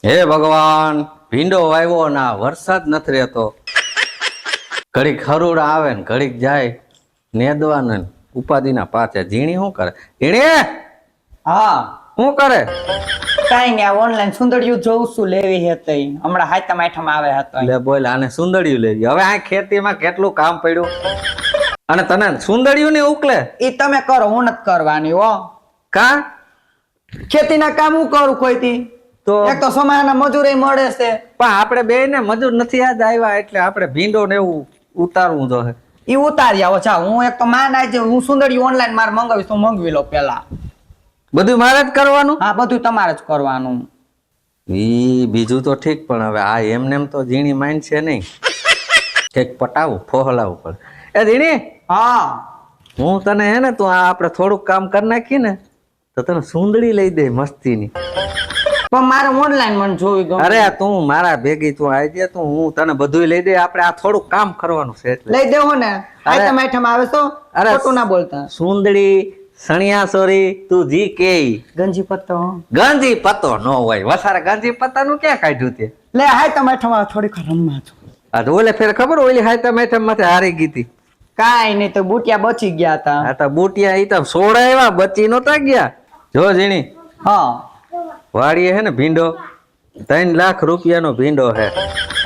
હે ભગવાન, ભીંડો વાવ્યો ના વરસાદ નથી રહેતો. ઘડીક ખરુડા આવે ને ઘડીક જાય નેદવાને ઉપાધિના પાછે. ઝીણી શું કરે? ઝીણી હા શું કરે? કઈ નઈ, આ ઓનલાઈન સુંદરિયું જોઉં છું, લેવી હતી હમણાં હાથમ આઠમ આવે હતો. લે બોલ, આને સુંદડિયું લેવી. હવે આ ખેતીમાં કેટલું કામ પડ્યું અને તને સુંદડિયું ને ઉકલે. એ તમે કરો, હું નથી કરવાની હો. કા ખેતીના કામ હું કરું કોઈ દી? તો એક તો સમાના મજૂરી મળે છે. પણ આપણે બે ને મજૂર નથી યાદ આવ્યા એટલે આપણે ભીંડો ને એવું ઉતારવું જોઈએ. ઈ ઉતારી આવો. ચાલ હું એક તો માન આજે હું સુંદરિયું ઓનલાઈન મારે મંગાવીશ, હું મંગાવી લો પેલા. બધું મારે જ કરવાનું? હા બધું તમારે જ કરવાનું. ઈ બીજું તો ઠીક, પણ હવે આ એમને એમ તો ઝીણી માઇન્ડ છે નહીં. કંઈક પટાવું ફોહલાવું પડે. એ ઝીણી, હા હું તને હે ને તું આ આપણે થોડુંક કામ કરી નાખી ને તો તને સુંદડી લઈ દે મસ્તીની. પણ મારે ઓનલાઈન મને જોવી ગમે. અરે તું મારા ભેગી તું આવી જાય, તું હું તને બધું લઈ દે. આપણે આ થોડુંક કામ કરવાનું છે એટલે લઈ દેવો ને. આઈટમ આઈટમ આવે તો ખોટું ના બોલતા. સુંદડી સણિયા સોરી તું જી કે ગંજી પત્તો ગંજી પત્તો નો હોય. વસારે ગંજી પત્તા નું ક્યાં કાઢ્યું તે? લે આઈટમ આઈટમ આવે થોડીક રમવા છું. આ તો ઓલે ફેર ખબર ઓલી હાઈટમ આઈટમ માંથી હારી ગઈ હતી. કાઈ નહીં, તો બુટિયા બચી ગયા હતા. આ તો બુટિયા ઈ તો સોડા એવા બચી નતા ગયા. જો ઝીણી, હા વાડીએ હે ને ભીંડો 3 લાખ રૂપિયાનો ભીંડો હે.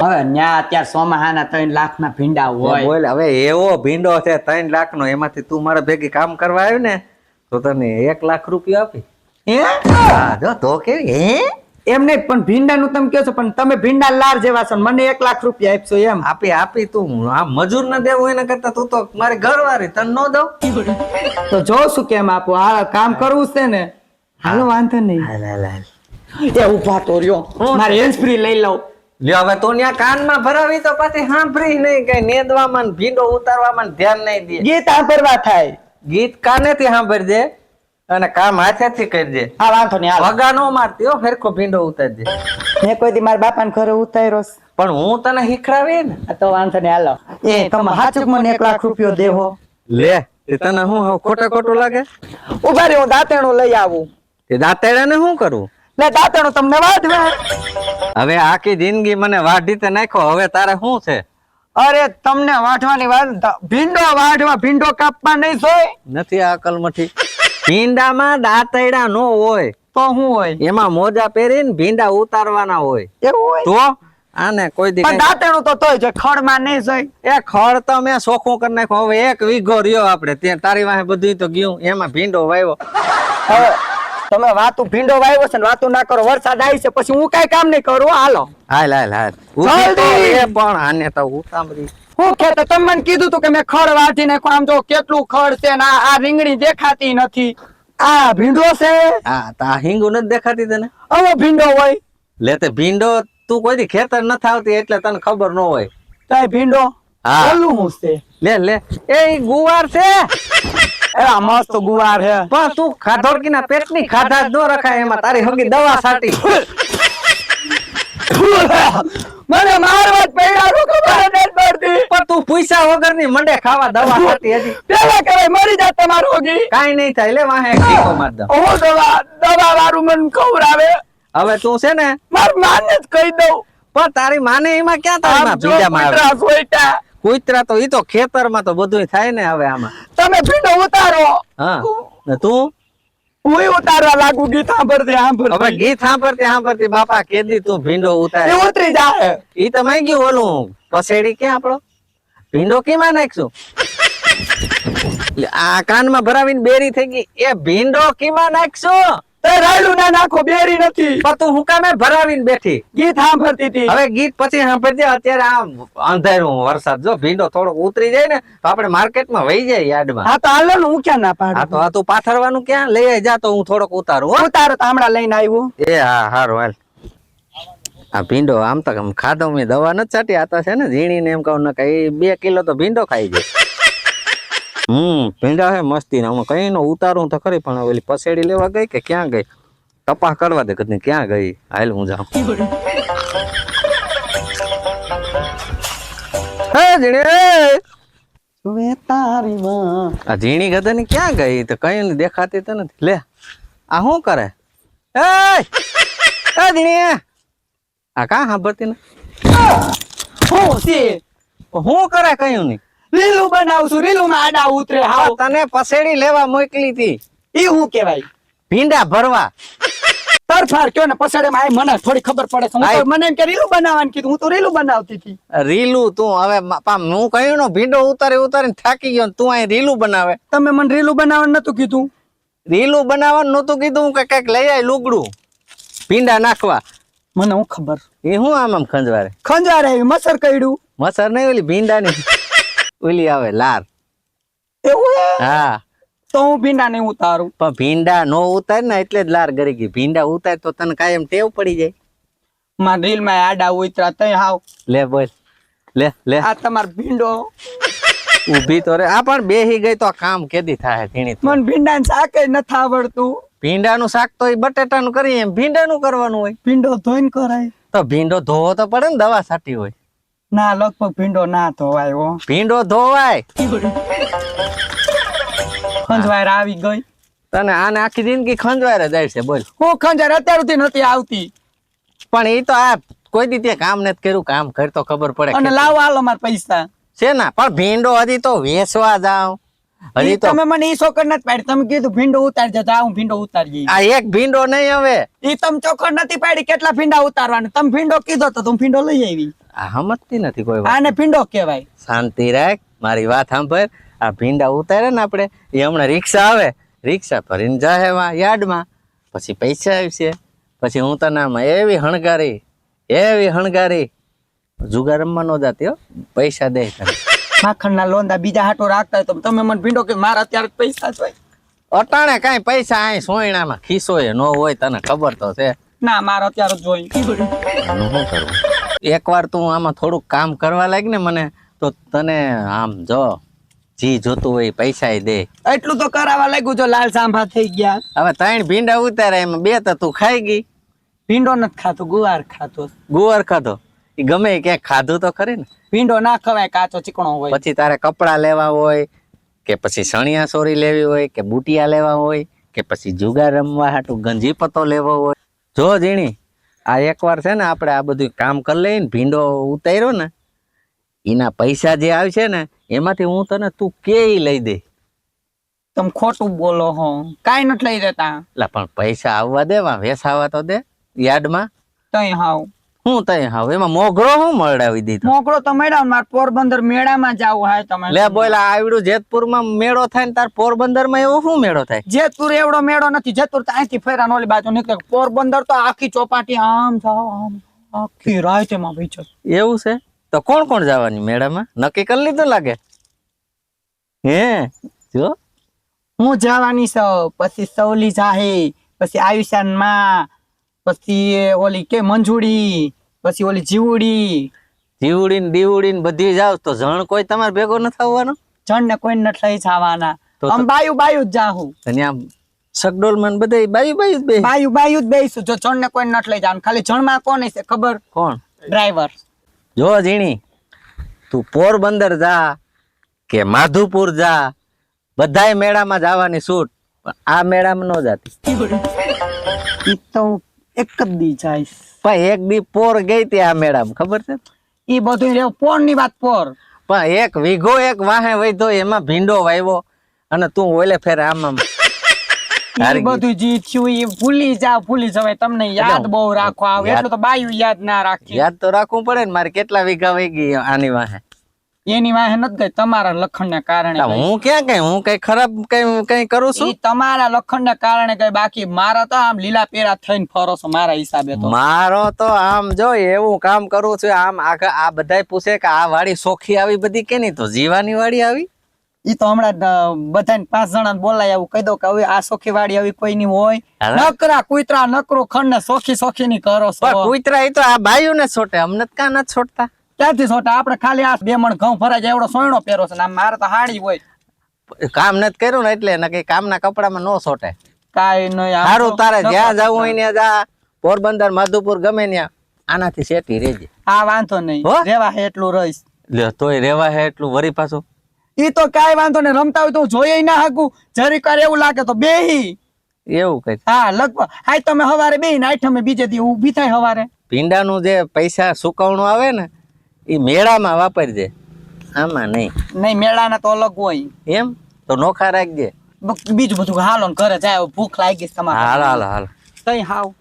હવે ન્યા અત્યારે સોમાહાના 3 લાખ ના ભીંડા હોય. બોલ હવે એવો ભીંડો છે 3 લાખ નો, એમાંથી તું મારા ભેગી કામ કરવા આવ્યું ને તો તને 1 લાખ રૂપિયા આપી. હે હા જો તો કેવી હે એમ નહીં, પણ ભીંડાનું તમે કહો છો, પણ તમે ભીંડા લાર જેવા છો, મને 1 લાખ રૂપિયા આપશો એમ? આપી તું આ મજૂર ને દેવું એના કરતા તું તો મારી ઘરવાળી, તને નો દઉં? તો જોઉં છું કેમ આપો. હા કામ કરવું છે ને. હાલો વાંધો નહીં. એ ઉભા તો રહ્યો, મારે હેન્ડ ફ્રી લઈ લઉં. લ્યો હવે તો ન્યા કાનમાં ભરાવી તો પછી સાંભળી નહીં, કઈ નેદવામાં ને ભીંડો ઉતારવામાં ધ્યાન નહીં દે. ગીત સાંભળવા થાય. ગીત કાનેથી સાંભળી દે અને કામ હાથેથી કરી દે. હા વાંધો નહીં. હાલો. વગા નો મારતી હો, ફેરખો ભીંડો ઉતારી દે. મેં કોઈ દી મારા બાપાને ઘરે ઉતાર્યો છે. પણ હું તને શીખડાવી ને. આ તો વાંધો નહીં. હાલો એ તમે હાચુક મને 1 લાખ રૂપિયો દેવો. લે એ તને હું ખોટું લાગે? ઉભા રહ્યો, હું દાંતેણું લઈ આવું. એ દાંતેડા ને શું કરું? લે દાંતેણું તમને વાઢવે. હવે આખી જિંદગી મને વાઢી તે નાખ્યો, હવે તારે શું છે? અરે તમને વાઢવાની વાત, ભીંડો વાઢવા, ભીંડો કાપવા નહીં જોઈ. નથી આ અકલ મઠી. ભીંડામાં દાંતેડા નો હોય તો શું હોય? એમાં મોજા પહેરીને ભીંડા ઉતારવાના હોય. એવું હોય તો આને કોઈ દી પણ દાંતેણું તો તોય જો ખડમાં નહીં જોઈ. એ ખડ તો મેં સોખું કરી નાખ્યો. હવે 1 વીઘો રહ્યો આપણે ત્યાં, તારી વાહે બધું તો ગયું, એમાં ભીંડો વાવ્યો. હવે તમે વાતું ભીંડો વાવ્યો છે ને વાતું ના કરો, વરસાદ આવી છે પછી હું કઈ કામ નહીં કરું. હાલો હાલ જલ્દી. પણ આને તો ઉતામરી હું ખેતર તમે મને કીધું તું કે મેં ખડ વાઢી નાખું. આમ જો કેટલું ખડ છે ને આ રીંગણી દેખાતી નથી. આ ભીંડો છે. હા તા હિંગુ નથી દેખાતી તને? હવે ભીંડો હોય. લે તે ભીંડો તું કોઈ દી ખેતર નથી આવતી એટલે તને ખબર ન હોય. તાય ભીંડો હા. ઓલું હું છે. લે એ ગુવાર છે. એવા મસ્ત ગુવાર છે. પણ તું ખાધોડકીના પેટની ખાધા જ ન રખાય, એમાં તારી હગી દવા છાટી. મને મારવા જ પડ્યા લોકો મારે નથી પડતી. પણ તું પૈસા વગરની મંડે ખાવા દવા છાટી હજી. પેલા કરે મરી જા તમારું હોગી. કાઈ નહીં થાય, લે વાહે એક ટીકો માર દઉં. હું દવા વાળું મને ખવડાવે. હવે તું છે ને મારી માને જ કહી દઉં. પણ તારી માને એમાં ક્યાં તારી ભીંડામાં આવે? કૂતરા તો ઈ તો ખેતરમાં તો બધું થાય ને. હવે આમાં તમે ભીંડો ઉતારો. હા ને તું હું ઉતારવા લાગુ. ગીત સાંભળતી હવે સાંભળતી ગીત સાંભળતી બાપા કેદી તું ભીંડો ઉતારે. એ ઉતરી જાય. ઈ તો માઈ ગયું ઓલું પસેડી ક્યાં આપણો ભીંડો કેમાં નાખશું? આ કાનમાં ભરાવીને બેરી થઈ ગઈ. એ ભીંડો કેમાં નાખશું? તે રાયડું ના નાખો, બેરી નથી. પણ તું હું કામે ભરાવીને બેઠી? ગીત સાંભળતી હતી. હવે ગીત પછી સાંભળજે. અત્યારે આ અંધારું વરસાદ, જો ભીંડો થોડોક ઉતરી જાય ને તો આપણે માર્કેટમાં વહી જાય યાર્ડમાં. હા તો હાલો ને, હું ક્યાં ના પાડું. હા તો આ તું પાથરવાનું ક્યાં લઈ આવી જા, તો હું થોડોક ઉતારું. હો ઉતારો તો હમણાં લઈને આવ્યું. એ હા હારું હાલ. આ ભીંડો આમ તો ખાધો મેં દવા નથી છાટી. આ તો છે ને ઝીણી ને એમ કહું ને કઈ 2 કિલો તો ભીંડો ખાઈ જાય. ભીંડા હે મસ્તી ને. હું કઈ નો ઉતારું તો ખરી, પણ ઓલી પસેડી લેવા ગઈ કે ક્યાં ગઈ? તપાસ કરવા દે કદી ક્યાં ગઈ. હાલ હું જાઉં. હે ઝીણી, તારી માં આ ઝીણી ગધા ની ક્યાં ગઈ? તો કઈ દેખાતી તો નથી. લે આ શું કરે? એ ઝીણી આ કાં સાંભળતી ને હું છે હું કરે કયું નહીં રીલું બનાવું છું રીલું માં આડા ઉતરે હાવ તને પસેડી લેવા મોકલી હતી ઈ હું કેવાય ભીંડા ભરવા તરફાર કયો ને પછાડે માં મને થોડી ખબર પડે છે. હું તો મને એમ કે રીલું બનાવવાનું કીધું હું તો રીલું બનાવતી હતી. રીલું તું હવે હું કહ્યું ને ભીંડો ઉતારીને થાકી ગયો ને તું અહીં રીલું બનાવે. તમે મને રીલું બનાવવાનું નતું કીધું. રીલું બનાવવાનું નતું કીધું કે કઈક લઈ આય લુગડું ભીંડા નાખવા. મને હું ખબર એ હું આમ ખંજવારે આવી મસર કઈડું મસર નહીં ઓલી ભીંડાની ઓલી આવે લાર. એવું હે? હા તો હું ભીંડા નહીં ઉતારું. પણ ભીંડા નો ઉતાર ને એટલે જ લાર ગરી ગઈ. ભીંડા ઉતાર તો તને કાયમ ટેવ પડી જાય. માર રીલ માં આડા ઉતરા તઈ હાવ લે બોલ લે લે આ તમાર ભીંડો ઊભી તો રે. આ પણ બેહી ગઈ તો કામ કેદી થાય ધીણી. મને ભીંડા શાક નથી આવડતું. ભીંડાનું શાક તો એ બટેટાનું કરીએ એમ ભીંડાનું કરવાનું હોય. ભીંડો ધોઈને કરાય તો ભીંડો ધોવો તો પડે ને દવા છાટી હોય. ના લગભગ ભીંડો ના ધોવાય હો. ભીંડો ધોવાય. ખંજવાયર આવી ગઈ તને આને આખી જિંદગી ખંજવાય જાય છે બોલ. હું ખંજર અત્યાર સુધી નથી આવતી. પણ એ તો આ કોઈ દી તે કામ નથી કર્યું. કામ કર તો ખબર પડે. અને લાવો હાલો માર પૈસા છે ના પણ ભીંડો હજી તો વેચવા જાવ. હજી તો તમે મને ઈ ચોખડ નથી પાડી. તમે કીધું ભીંડો ઉતારજે જા હું ભીંડો ઉતારી. આ એક ભીંડો નહીં હવે. ઈ તમે ચોખડ નથી પાડી કેટલા ભીંડા ઉતારવાના. તમે ભીંડો કીધો તો તમે ભીંડો લઈ આવી. આ સમજતી નથી કોઈ વાત. આને ભીંડો કહેવાય. શાંતિ રાખ મારી વાત સાંભળ. આ ભીંડા ઉતારે ને આપણે એ હમણાં રિક્ષા આવે રિક્ષા ભરીને જાહે યાર્ડમાં. પછી પૈસા આવશે. પછી હું તને આમાં એવી હણગારી જુગાર રમવા નો જાતી હો. પૈસા દે તને. માખણના લોંદા બીજા હાટો રાખતા હોય તો તમે મને ભીંડો કે મારા અત્યારે પૈસા જોઈએ. અટાણે કાંઈ પૈસા અહીં સોયણામાં ખિસ્સો એ નો હોય તને ખબર તો છે. ના મારા અત્યારે જોઈએ. આનું શું કરવું. એકવાર તું આમાં થોડુંક કામ કરવા લાગ ને મને તો તને આમ જો જી જોતું હોય પૈસા દે. એટલું તો કરાવવા લાગ્યું જો લાલ સાંભા થઈ ગયા. હવે 3 ભીંડા ઉતારે એમાં 2 તો તું ખાઈ ગઈ. ભીંડો નથી ખાતો ગુવાર ખાતો. ગુવાર ખાધો એ ગમે ક્યાંક ખાધું તો ખરી ને. ભીંડો ના ખવાય કાચો ચીકણો હોય. પછી તારે કપડા લેવા હોય કે પછી સણિયા સોરી લેવી હોય કે બુટિયા લેવા હોય કે પછી જુગાર રમવા હાટું ગંજી પતો લેવો હોય. જો જીણી આ એકવાર છે ને આપણે આ બધું કામ કરી લઈએ ને ભીંડો ઉતાર્યો ને એના પૈસા જે આવશે ને એમાંથી હું તને તું કે લઈ દે. તમે ખોટું બોલો હો. કાઈ નથી લઈ દેતા. એટલે પણ પૈસા આવવા દેવા વેસાવા તો દે યાર્ડમાં. તઈ હાવ હું તઈ હાવ એમાં મોગરો હું મળાવી દીધો. મોકળો તો મેળાવ માર પોરબંદર મેળામાં જાવું હાય તમે. લે બોલા આવડું જેતપુરમાં મેળો થાય ને તાર પોરબંદરમાં એવો શું મેળો થાય. જેતપુર એવડો મેળો નથી. જેતપુર તો અહીંથી ફેરા ઓલી બાજુ નીકળે. પોરબંદર તો આખી ચોપાટી આમ જાવ આમ આખી રાત એમાં બીચો. એવું છે તો કોણ કોણ જવાની મેળામાં નક્કી કરી લીધું લાગે. હે જો હું જવાની છું. પછી સૌલી જાહે પછી આયુષ્યાન માં પછી ઓલી કે મંજુડી પછી ઓલી જીવડી જીવડી ને દીવડી ને બધી જાવ તો જણ કોઈ તમારે ભેગો નથી આવવાનો. જણ ને કોઈ નથી લઈ જવાના. તો આમ બાયુ જ જાહું. અને આમ સગડોલ માં બધે બાયુ જ બે બાયુ જ બેસું. જો જણ ને કોઈ નથી લઈ જવાનું. ખાલી જણ માં કોણ છે ખબર? કોણ? ડ્રાઈવર. જો જીણી તું પોરબંદર જા કે માધુપુર જા બધાય મેળામાં જવાની છૂટ. પણ આ મેળામાં ન જાતી. ઈ તો એક જ દી જાય. પણ એક દી પોર ગઈ હતી આ મેળામાં ખબર છે. ઈ બધું પોર ની વાત પોર. પણ એક વીઘો એક વાહે વૈધો એમાં ભીંડો વાવ્યો અને તું ઓલે ફેર આમ ઈ બધું જી થયું ઈ ભૂલી જવાય. તમને યાદ બહુ રાખવા આવે એટલું તો બાયું યાદ ના રાખી. યાદ તો રાખવું પડે ને. મારે કેટલા વીઘા વહી ગઈ આની વાહે. એની વાહે નથી ગઈ તમારા લખણ ને કારણે. હું ક્યાં કઈ હું કઈ ખરાબ કઈ કરું છું. તમારા લખણ ને કારણે કઈ. બાકી મારા તો આમ લીલા પેરા થઈને ફરો છો મારા હિસાબે તો. મારો તો આમ જો એવું કામ કરું છું આમ આ બધાય પૂછે કે આ વાડી સોખી આવી બધી કે નહીં તો જીવાની વાડી આવી. ઈ તો હમણાં બધાને 5 જણા બોલાય આવું કહી દો કે હવે આ સોખી વાડી આવી કોઈ ની હોય. નકરા કુતરા નકરો ખંડ ને સોખી ની કરો છો. પણ કુતરા ઈ તો આ બાયુ ને છોટે અમને કાં નથી છોડતા. ક્યાંથી છોટા? આપડે ખાલી આ 2 મણ ઘઉં ભરાય જાય એવડો સોયણો પહેરો છે. મારે તો હાડી હોય. કામ નથી કર્યું ને એટલે નકે કામના કપડામાં નો છોટે. કાઈ નહીં. સારું તારે જ્યાં જવું હોય ને જા. પોરબંદર માધુપુર ગમે ત્યાં આનાથી સેટી રેજે. હા વાંધો નહીં. રેવા એટલું રહીશ. લે તોય રેવા હે એટલું વરી પાછું. ઈ તો કાઈ વાંધો નહીં. રમતા હોય તો જોઈએ ના હાકું. જરીક વાર એવું લાગે તો બેહી. એવું કઈ. હા લગભગ. હાય તમે હવારે બેહીને આઠમે બીજે દી ઊભી થાય હવારે. ભીંડાનું જે પૈસા સુકવણું આવે ને એ મેળામાં વાપરજે, આમાં નહીં. નહીં મેળાના તો અલગ હોય. એમ તો નોખા રાખજે. બીજું બધું હાલો ને ઘરે જાય, ભૂખ લાગી છે તમારે. હાલ હાલ હાલ. તઈ હાવ